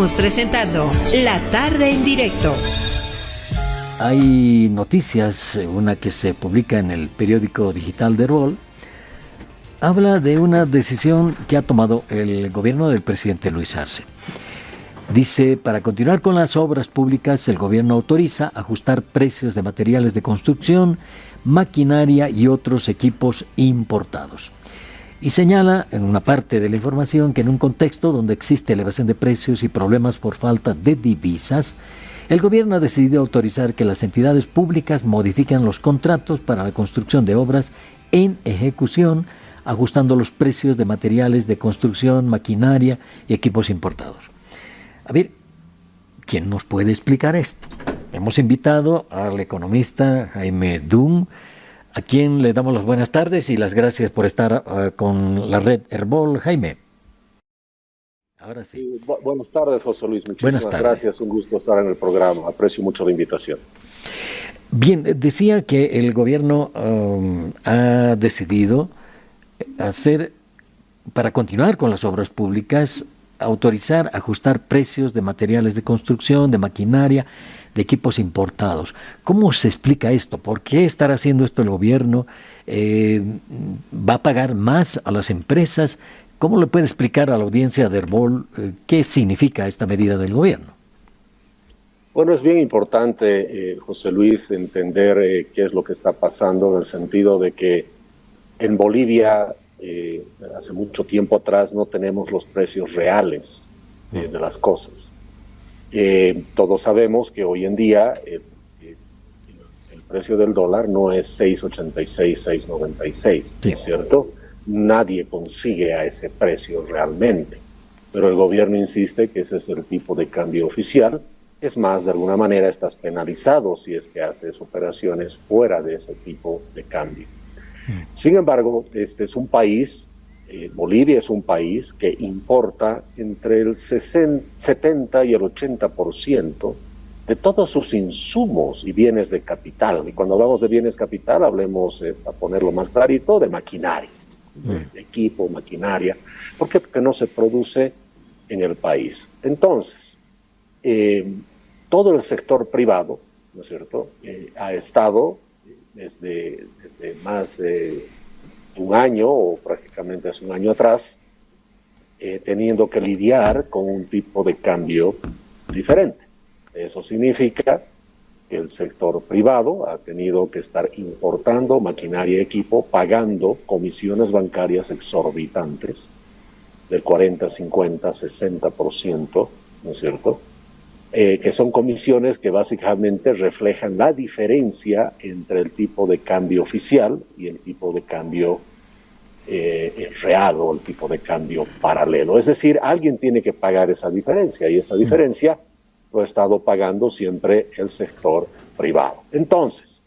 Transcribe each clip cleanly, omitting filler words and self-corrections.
Estamos presentando La Tarde en Directo. Hay noticias, una que se publica en el periódico digital de Herbol, habla de una decisión que ha tomado el gobierno del presidente Luis Arce. Dice, para continuar con las obras públicas, el gobierno autoriza ajustar precios de materiales de construcción, maquinaria y otros equipos importados. Y señala en una parte de la información que en un contexto donde existe elevación de precios y problemas por falta de divisas, el gobierno ha decidido autorizar que las entidades públicas modifiquen los contratos para la construcción de obras en ejecución, ajustando los precios de materiales de construcción, maquinaria y equipos importados. A ver, ¿quién nos puede explicar esto? Hemos invitado al economista Jaime Dunn, a quien le damos las buenas tardes y las gracias por estar con la red Herbol. Jaime. Ahora sí. Buenas tardes, José Luis. Muchísimas gracias. Un gusto estar en el programa. Aprecio mucho la invitación. Bien, decía que el gobierno ha decidido para continuar con las obras públicas, autorizar, ajustar precios de materiales de construcción, de maquinaria, de equipos importados. ¿Cómo se explica esto? ¿Por qué estará haciendo esto el gobierno? ¿Va a pagar más a las empresas? ¿Cómo le puede explicar a la audiencia de Herbol qué significa esta medida del gobierno? Bueno, es bien importante, José Luis, entender qué es lo que está pasando, en el sentido de que en Bolivia, hace mucho tiempo atrás, no tenemos los precios reales de las cosas. Todos sabemos que hoy en día el precio del dólar no es 6.86, 6.96, ¿no es cierto? Nadie consigue a ese precio realmente, pero el gobierno insiste que ese es el tipo de cambio oficial. Es más, de alguna manera estás penalizado si es que haces operaciones fuera de ese tipo de cambio. Sin embargo, este es un país, Bolivia es un país que importa entre el 70 y el 80% de todos sus insumos y bienes de capital. Y cuando hablamos de bienes capital, hablemos, para ponerlo más clarito, de maquinaria. De equipo, maquinaria. ¿Por qué? Porque no se produce en el país. Entonces, todo el sector privado, ¿no es cierto?, ha estado desde más de un año, o prácticamente hace un año atrás, teniendo que lidiar con un tipo de cambio diferente. Eso significa que el sector privado ha tenido que estar importando maquinaria y equipo, pagando comisiones bancarias exorbitantes del 40, 50, 60%, ¿no es cierto?, que son comisiones que básicamente reflejan la diferencia entre el tipo de cambio oficial y el tipo de cambio real, o el tipo de cambio paralelo. Es decir, alguien tiene que pagar esa diferencia, y esa diferencia lo ha estado pagando siempre el sector privado. Entonces,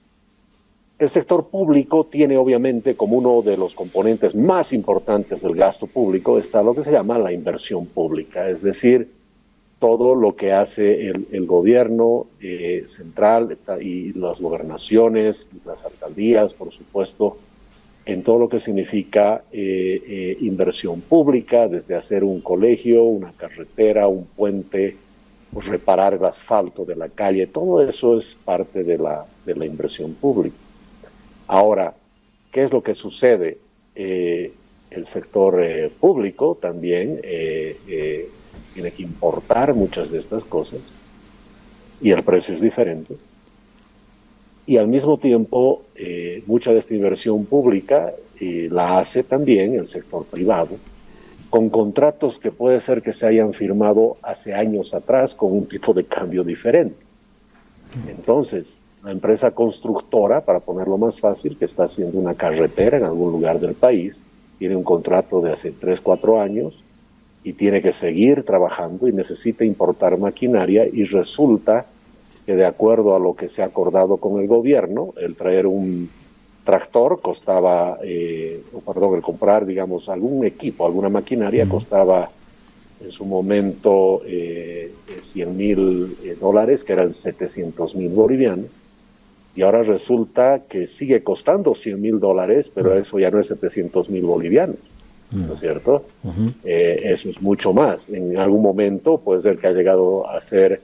el sector público tiene, obviamente, como uno de los componentes más importantes del gasto público, está lo que se llama la inversión pública, es decir, todo lo que hace el gobierno central y las gobernaciones, las alcaldías, por supuesto, en todo lo que significa inversión pública, desde hacer un colegio, una carretera, un puente, pues reparar el asfalto de la calle. Todo eso es parte de la inversión pública. Ahora, ¿qué es lo que sucede? El sector público también tiene que importar muchas de estas cosas, y el precio es diferente. Y al mismo tiempo, mucha de esta inversión pública la hace también el sector privado, con contratos que puede ser que se hayan firmado hace años atrás con un tipo de cambio diferente. Entonces, la empresa constructora, para ponerlo más fácil, que está haciendo una carretera en algún lugar del país, tiene un contrato de hace 3, 4 años y tiene que seguir trabajando y necesita importar maquinaria, y resulta que, de acuerdo a lo que se ha acordado con el gobierno, el traer un tractor costaba, el comprar, digamos, algún equipo, alguna maquinaria, costaba en su momento $100,000, que eran 700,000 bolivianos, y ahora resulta que sigue costando $100,000, pero eso ya no es 700,000 bolivianos. ¿no es cierto? Eso es mucho más. En algún momento puede ser que ha llegado a ser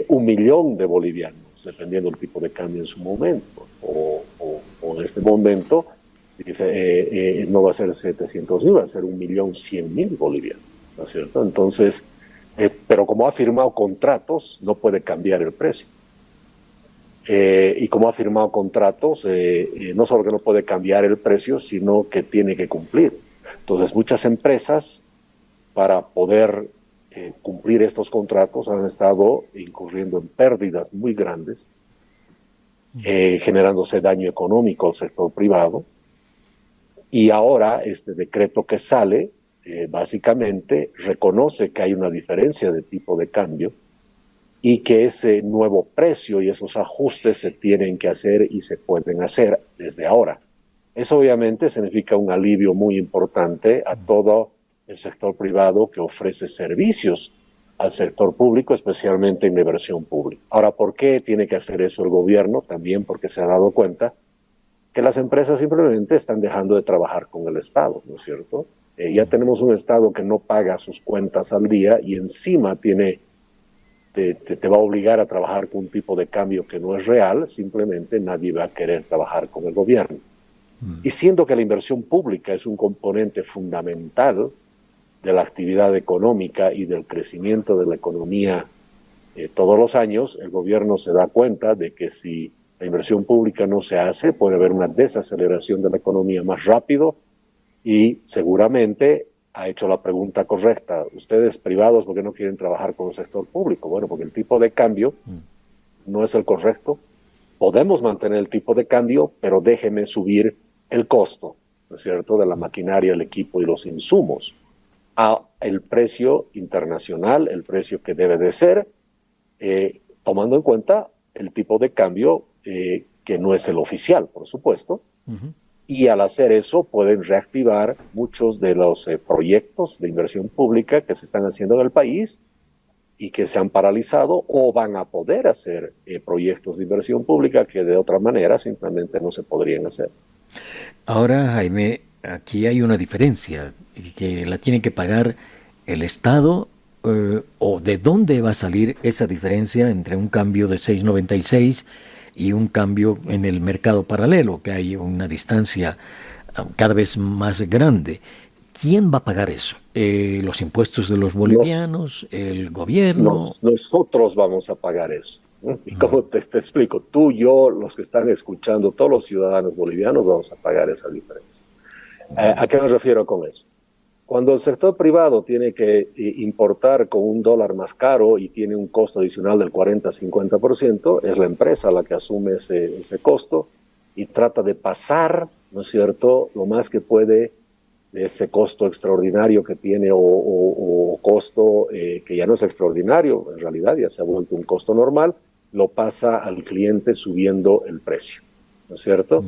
1 millón de bolivianos, dependiendo del tipo de cambio en su momento, o en este momento no va a ser 700.000, va a ser 1.100.000 bolivianos, ¿no es cierto? Entonces, pero como ha firmado contratos, no puede cambiar el precio. Y como ha firmado contratos, no solo que no puede cambiar el precio, sino que tiene que cumplir. Entonces, muchas empresas, para poder cumplir estos contratos, han estado incurriendo en pérdidas muy grandes, generándose daño económico al sector privado. Y ahora este decreto que sale, básicamente reconoce que hay una diferencia de tipo de cambio y que ese nuevo precio y esos ajustes se tienen que hacer y se pueden hacer desde ahora. Eso obviamente significa un alivio muy importante a todo el sector privado que ofrece servicios al sector público, especialmente en la inversión pública. Ahora, ¿por qué tiene que hacer eso el gobierno? También porque se ha dado cuenta que las empresas simplemente están dejando de trabajar con el Estado, ¿no es cierto? Ya tenemos un Estado que no paga sus cuentas al día y encima te va a obligar a trabajar con un tipo de cambio que no es real. Simplemente nadie va a querer trabajar con el gobierno. Y siendo que la inversión pública es un componente fundamental de la actividad económica y del crecimiento de la economía todos los años, el gobierno se da cuenta de que si la inversión pública no se hace, puede haber una desaceleración de la economía más rápido y seguramente ha hecho la pregunta correcta. Ustedes privados, ¿por qué no quieren trabajar con el sector público? Bueno, porque el tipo de cambio no es el correcto. Podemos mantener el tipo de cambio, pero déjeme subir el costo, ¿no es cierto?, de la maquinaria, el equipo y los insumos a el precio internacional, el precio que debe de ser, tomando en cuenta el tipo de cambio que no es el oficial, por supuesto. Y al hacer eso pueden reactivar muchos de los proyectos de inversión pública que se están haciendo en el país y que se han paralizado, o van a poder hacer proyectos de inversión pública que de otra manera simplemente no se podrían hacer. Ahora, Jaime, aquí hay una diferencia que la tiene que pagar el Estado, o de dónde va a salir esa diferencia entre un cambio de 6.96 y un cambio en el mercado paralelo, que hay una distancia cada vez más grande. ¿Quién va a pagar eso? ¿Los impuestos de los bolivianos? ¿El gobierno? Nosotros vamos a pagar eso. Y como te explico, tú, yo, los que están escuchando, todos los ciudadanos bolivianos vamos a pagar esa diferencia. ¿A qué me refiero con eso? Cuando el sector privado tiene que importar con un dólar más caro y tiene un costo adicional del 40-50%, es la empresa la que asume ese costo y trata de pasar, ¿no es cierto?, lo más que puede de ese costo extraordinario que tiene o costo que ya no es extraordinario, en realidad ya se ha vuelto un costo normal, lo pasa al cliente subiendo el precio, ¿no es cierto?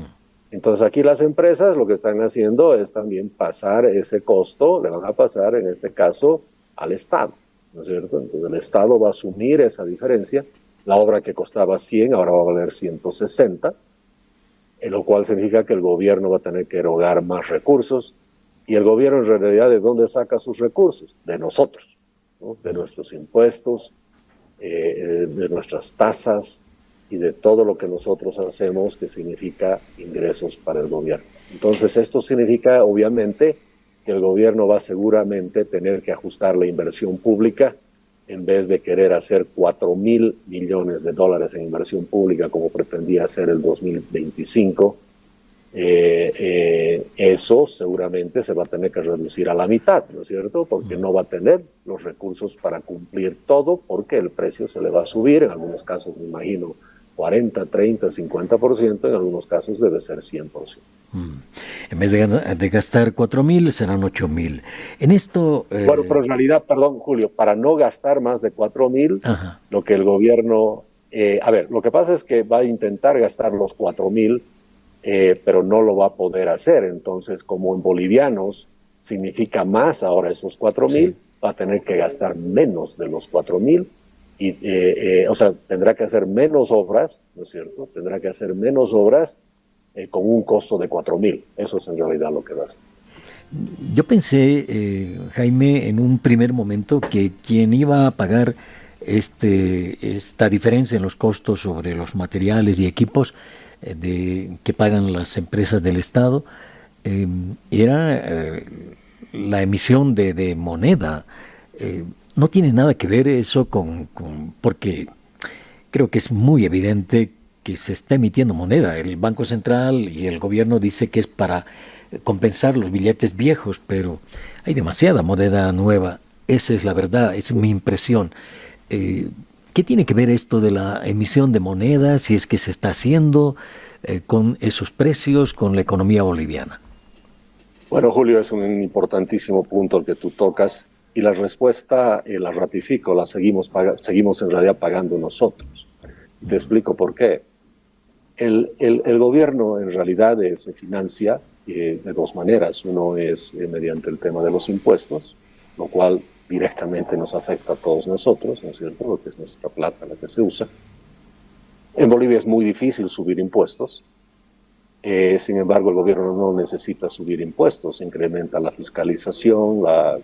Entonces aquí las empresas lo que están haciendo es también pasar ese costo, le van a pasar en este caso al Estado, ¿no es cierto? Entonces el Estado va a asumir esa diferencia, la obra que costaba 100 ahora va a valer 160, lo cual significa que el gobierno va a tener que erogar más recursos, y el gobierno en realidad ¿de dónde saca sus recursos? De nosotros, ¿no? De nuestros impuestos, de nuestras tasas, y de todo lo que nosotros hacemos que significa ingresos para el gobierno. Entonces esto significa obviamente que el gobierno va seguramente a tener que ajustar la inversión pública en vez de querer hacer 4.000 millones de dólares en inversión pública como pretendía hacer el 2025. Eso seguramente se va a tener que reducir a la mitad, ¿no es cierto? Porque no va a tener los recursos para cumplir todo, porque el precio se le va a subir, en algunos casos me imagino 40, 30, 50%, en algunos casos debe ser 100%. En vez de gastar 4.000, serán 8.000. En esto... Bueno, pero en realidad, perdón, Julio, para no gastar más de 4.000, lo que el gobierno... lo que pasa es que va a intentar gastar los 4.000, pero no lo va a poder hacer. Entonces, como en bolivianos significa más ahora esos 4.000, sí, va a tener que gastar menos de los 4.000. Y, o sea, tendrá que hacer menos obras, ¿no es cierto? Tendrá que hacer menos obras con un costo de 4.000. Eso es en realidad lo que va a hacer. Yo pensé, Jaime, en un primer momento que quien iba a pagar esta diferencia en los costos sobre los materiales y equipos que pagan las empresas del Estado era la emisión de moneda. No tiene nada que ver eso porque creo que es muy evidente que se está emitiendo moneda. El Banco Central y el gobierno dice que es para compensar los billetes viejos, pero hay demasiada moneda nueva. Esa es la verdad, es mi impresión. ¿Qué tiene que ver esto de la emisión de moneda, si es que se está haciendo con esos precios, con la economía boliviana? Bueno, Julio, es un importantísimo punto el que tú tocas y la respuesta la ratifico, la seguimos en realidad pagando nosotros. Te explico por qué. El gobierno en realidad se financia de dos maneras. Uno es mediante el tema de los impuestos, lo cual directamente nos afecta a todos nosotros, ¿no es cierto? Porque es nuestra plata la que se usa. En Bolivia es muy difícil subir impuestos. Sin embargo, el gobierno no necesita subir impuestos. Incrementa la fiscalización, la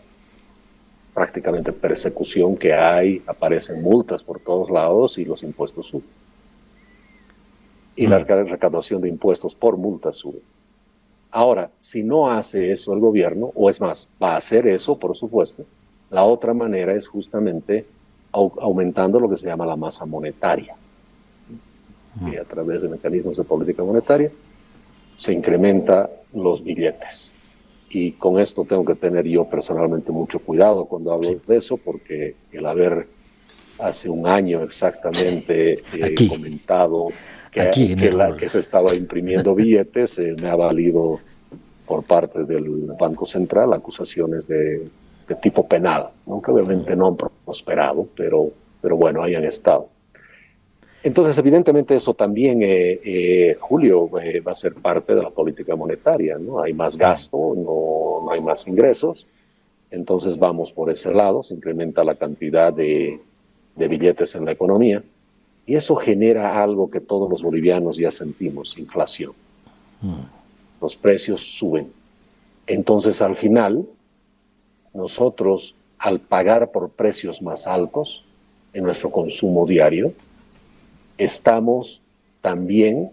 prácticamente persecución que hay, aparecen multas por todos lados y los impuestos suben. Y la recaudación de impuestos por multas sube. Ahora, si no hace eso el gobierno, o es más, va a hacer eso, por supuesto, la otra manera es justamente aumentando lo que se llama la masa monetaria. Y a través de mecanismos de política monetaria se incrementa los billetes. Y con esto tengo que tener yo personalmente mucho cuidado cuando hablo de eso, porque el haber hace un año exactamente comentado que se estaba imprimiendo billetes, me ha valido por parte del Banco Central acusaciones de tipo penal, ¿no? Que obviamente no han prosperado, pero bueno, ahí han estado. Entonces, evidentemente eso también, Julio, va a ser parte de la política monetaria, ¿no? Hay más gasto, no hay más ingresos, entonces vamos por ese lado, se incrementa la cantidad de billetes en la economía, y eso genera algo que todos los bolivianos ya sentimos, inflación. Los precios suben. Entonces, al final, nosotros, al pagar por precios más altos en nuestro consumo diario, estamos también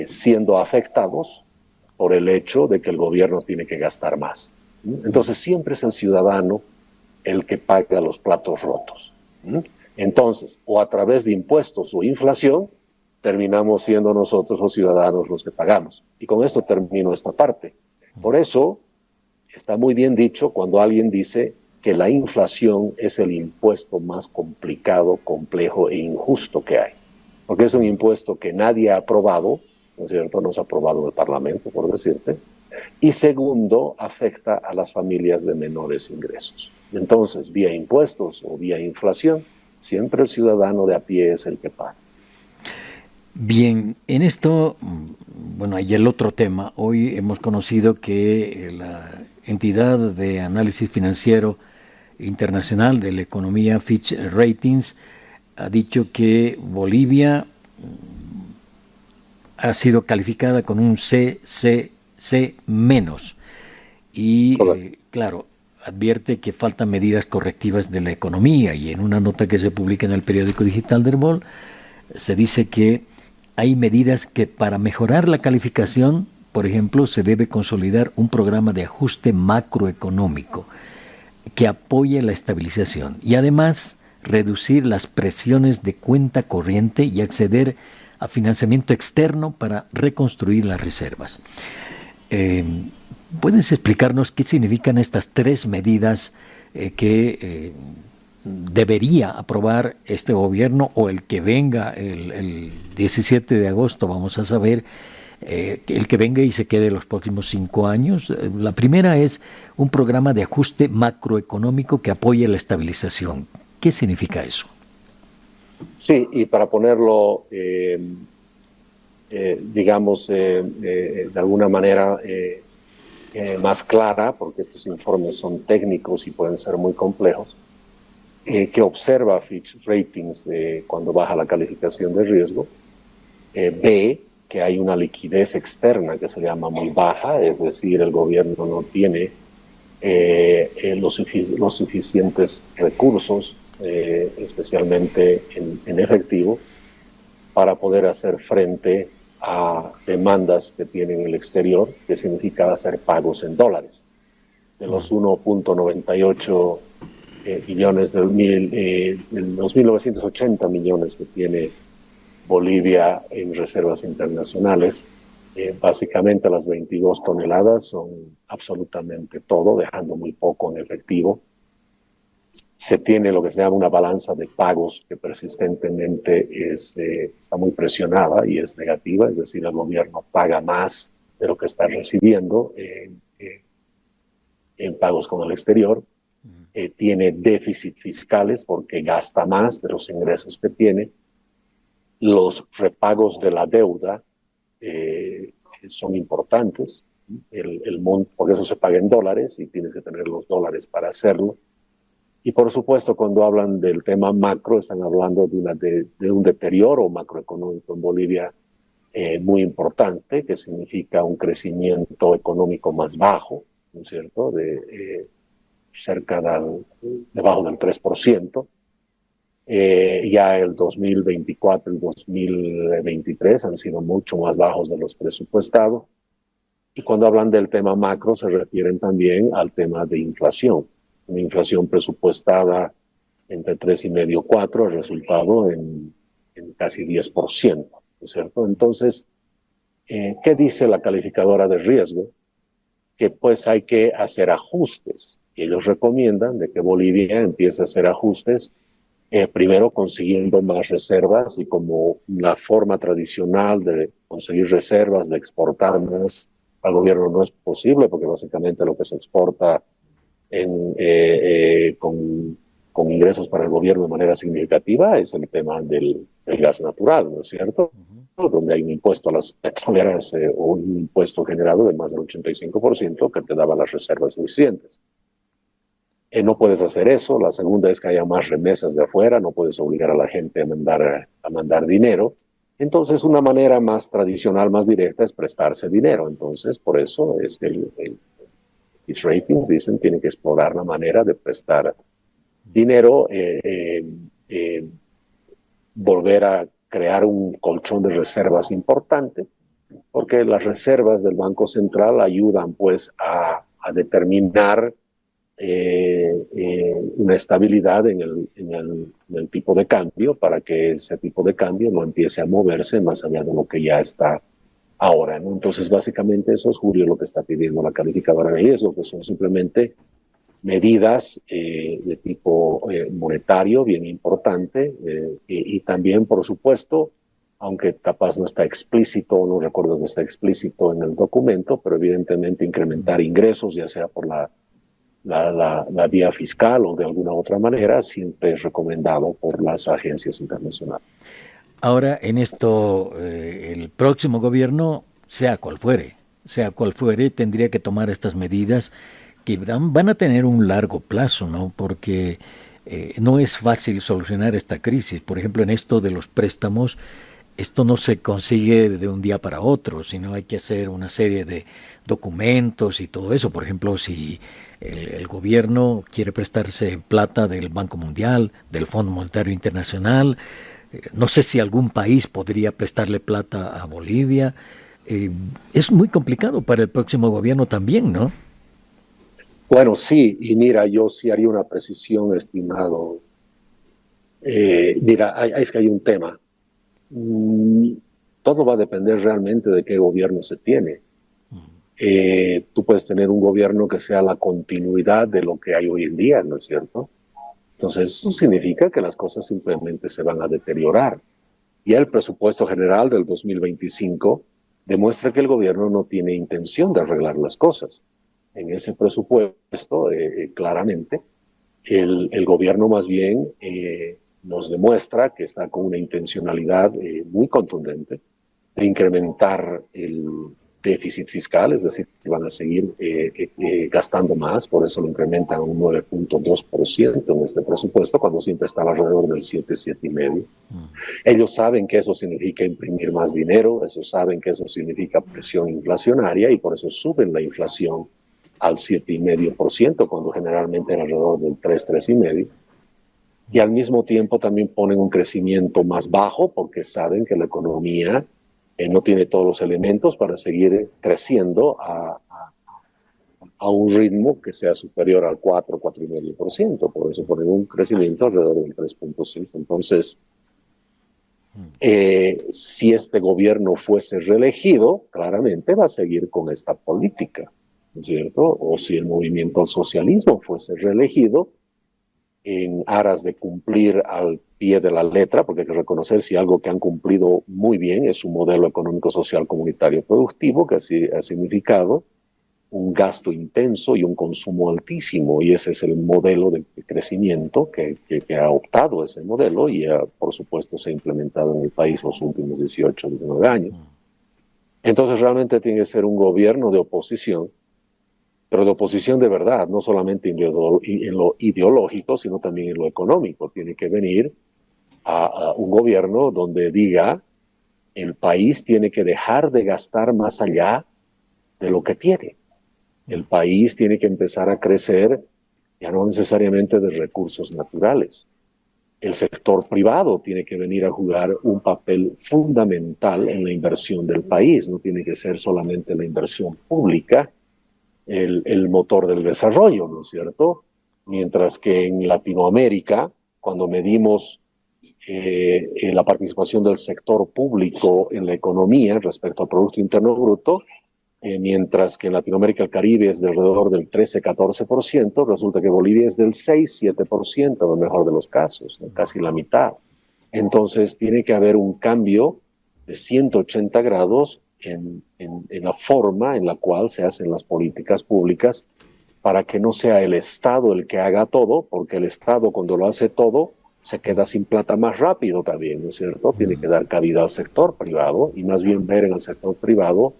siendo afectados por el hecho de que el gobierno tiene que gastar más. Entonces, siempre es el ciudadano el que paga los platos rotos. Entonces, o a través de impuestos o inflación, terminamos siendo nosotros los ciudadanos los que pagamos. Y con esto termino esta parte. Por eso, está muy bien dicho cuando alguien dice que la inflación es el impuesto más complicado, complejo e injusto que hay. Porque es un impuesto que nadie ha aprobado, ¿no es cierto? No se ha aprobado en el Parlamento, por decirte. Y segundo, afecta a las familias de menores ingresos. Entonces, vía impuestos o vía inflación, siempre el ciudadano de a pie es el que paga. Bien, en esto, bueno, hay el otro tema. Hoy hemos conocido que la entidad de análisis financiero internacional de la economía Fitch Ratings ha dicho que Bolivia ha sido calificada con un CCC menos y claro, advierte que faltan medidas correctivas de la economía, y en una nota que se publica en el periódico digital del BOL se dice que hay medidas que para mejorar la calificación, por ejemplo, se debe consolidar un programa de ajuste macroeconómico que apoye la estabilización y además reducir las presiones de cuenta corriente y acceder a financiamiento externo para reconstruir las reservas. ¿Puedes explicarnos qué significan estas tres medidas que debería aprobar este gobierno o el que venga el 17 de agosto? Vamos a saber el que venga y se quede los próximos 5 años. La primera es un programa de ajuste macroeconómico que apoye la estabilización. ¿Qué significa eso? Sí, y para ponerlo, digamos, de alguna manera más clara, porque estos informes son técnicos y pueden ser muy complejos, que observa Fitch Ratings cuando baja la calificación de riesgo, ve que hay una liquidez externa que se llama muy baja, es decir, el gobierno no tiene los suficientes recursos, especialmente en efectivo, para poder hacer frente a demandas que tienen en el exterior, que significa hacer pagos en dólares. De los 1.98 billones de los 1.980 millones que tiene Bolivia en reservas internacionales, básicamente las 22 toneladas son absolutamente todo, dejando muy poco en efectivo. Se tiene lo que se llama una balanza de pagos que persistentemente está muy presionada y es negativa, es decir, el gobierno paga más de lo que está recibiendo en pagos con el exterior. Tiene déficit fiscales porque gasta más de los ingresos que tiene. Los repagos de la deuda son importantes, porque eso se paga en dólares y tienes que tener los dólares para hacerlo. Y por supuesto, cuando hablan del tema macro, están hablando de un deterioro macroeconómico en Bolivia muy importante, que significa un crecimiento económico más bajo, ¿no es cierto?, debajo del 3%. Ya el 2024 y 2023 han sido mucho más bajos de los presupuestados. Y cuando hablan del tema macro, se refieren también al tema de inflación. Una inflación presupuestada entre 3,5 y 4, el resultado en casi 10%, ¿no es cierto? Entonces, ¿qué dice la calificadora de riesgo? Que pues hay que hacer ajustes. Y ellos recomiendan de que Bolivia empiece a hacer ajustes, primero consiguiendo más reservas, y como la forma tradicional de conseguir reservas, de exportar más al gobierno no es posible, porque básicamente lo que se exporta con ingresos para el gobierno de manera significativa es el tema del gas natural, ¿no es cierto? Donde hay un impuesto a las petroleras o un impuesto generado de más del 85% que te daba las reservas suficientes. No puedes hacer eso. La segunda es que haya más remesas de afuera, no puedes obligar a la gente a mandar dinero. Entonces, una manera más tradicional, más directa, es prestarse dinero. Entonces, por eso es que los ratings dicen que tienen que explorar la manera de prestar dinero, volver a crear un colchón de reservas importante, porque las reservas del Banco Central ayudan pues a determinar una estabilidad en el tipo de cambio, para que ese tipo de cambio no empiece a moverse más allá de lo que ya está ahora, ¿no? Entonces, básicamente eso es, Julio, lo que está pidiendo la calificadora de riesgo, que son simplemente medidas de tipo monetario bien importante, y también, por supuesto, aunque capaz no está explícito, no recuerdo que está explícito en el documento, pero evidentemente incrementar ingresos, ya sea por la vía fiscal o de alguna otra manera, siempre es recomendado por las agencias internacionales. Ahora, en esto, el próximo gobierno, sea cual fuere, tendría que tomar estas medidas que van a tener un largo plazo, ¿no? Porque no es fácil solucionar esta crisis. Por ejemplo, en esto de los préstamos, esto no se consigue de un día para otro, sino hay que hacer una serie de documentos y todo eso. Por ejemplo, si el gobierno quiere prestarse plata del Banco Mundial, del Fondo Monetario Internacional, no sé si algún país podría prestarle plata a Bolivia. Es muy complicado para el próximo gobierno también, ¿no? Bueno, sí, y mira, yo sí haría una precisión, estimado. Mira, es que hay un tema. Todo va a depender realmente de qué gobierno se tiene. Tú puedes tener un gobierno que sea la continuidad de lo que hay hoy en día, ¿no es cierto? Entonces, eso significa que las cosas simplemente se van a deteriorar. Y el presupuesto general del 2025 demuestra que el gobierno no tiene intención de arreglar las cosas. En ese presupuesto, claramente, el gobierno más bien nos demuestra que está con una intencionalidad muy contundente de incrementar déficit fiscal, es decir, van a seguir gastando más, por eso lo incrementan a un 9.2% en este presupuesto, cuando siempre estaba alrededor del 7,5%. Ellos saben que eso significa imprimir más dinero, ellos saben que eso significa presión inflacionaria y por eso suben la inflación al 7,5%, cuando generalmente era alrededor del 3,5%. Y al mismo tiempo también ponen un crecimiento más bajo porque saben que la economía no tiene todos los elementos para seguir creciendo a un ritmo que sea superior al 4,5%. Por eso ponen un crecimiento alrededor del 3,5%. Entonces, si este gobierno fuese reelegido, claramente va a seguir con esta política, ¿no es cierto? O si el movimiento al socialismo fuese reelegido, en aras de cumplir al pie de la letra, porque hay que reconocer si algo que han cumplido muy bien es un modelo económico, social, comunitario, productivo, que así ha significado un gasto intenso y un consumo altísimo, y ese es el modelo de crecimiento que ha optado ese modelo y por supuesto se ha implementado en el país los últimos 18, 19 años. Entonces realmente tiene que ser un gobierno de oposición, pero de oposición de verdad, no solamente en lo ideológico, sino también en lo económico. Tiene que venir a un gobierno donde diga, el país tiene que dejar de gastar más allá de lo que tiene. El país tiene que empezar a crecer, ya no necesariamente de recursos naturales. El sector privado tiene que venir a jugar un papel fundamental en la inversión del país. No tiene que ser solamente la inversión pública el motor del desarrollo, ¿no es cierto? Mientras que en Latinoamérica, cuando medimos la participación del sector público en la economía respecto al Producto Interno Bruto, mientras que en Latinoamérica el Caribe es de alrededor del 13-14%, resulta que Bolivia es del 6-7%, en el mejor de los casos, ¿no? Casi la mitad. Entonces tiene que haber un cambio de 180 grados en la forma en la cual se hacen las políticas públicas para que no sea el Estado el que haga todo, porque el Estado cuando lo hace todo se queda sin plata más rápido también, ¿no es cierto? Tiene que dar cabida al sector privado y más bien ver en el sector privado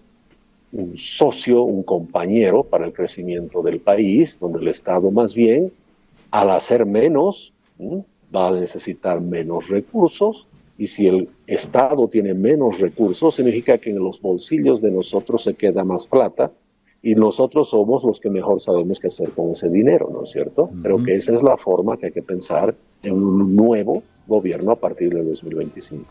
un socio, un compañero para el crecimiento del país, donde el Estado más bien, al hacer menos, va a necesitar menos recursos. Y si el Estado tiene menos recursos, significa que en los bolsillos de nosotros se queda más plata y nosotros somos los que mejor sabemos qué hacer con ese dinero, ¿no es cierto? Creo que esa es la forma que hay que pensar en un nuevo gobierno a partir del 2025.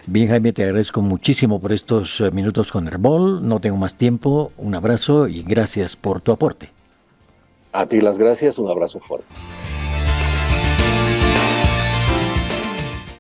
Bien, Jaime, te agradezco muchísimo por estos minutos con Herbol. No tengo más tiempo. Un abrazo y gracias por tu aporte. A ti las gracias, un abrazo fuerte.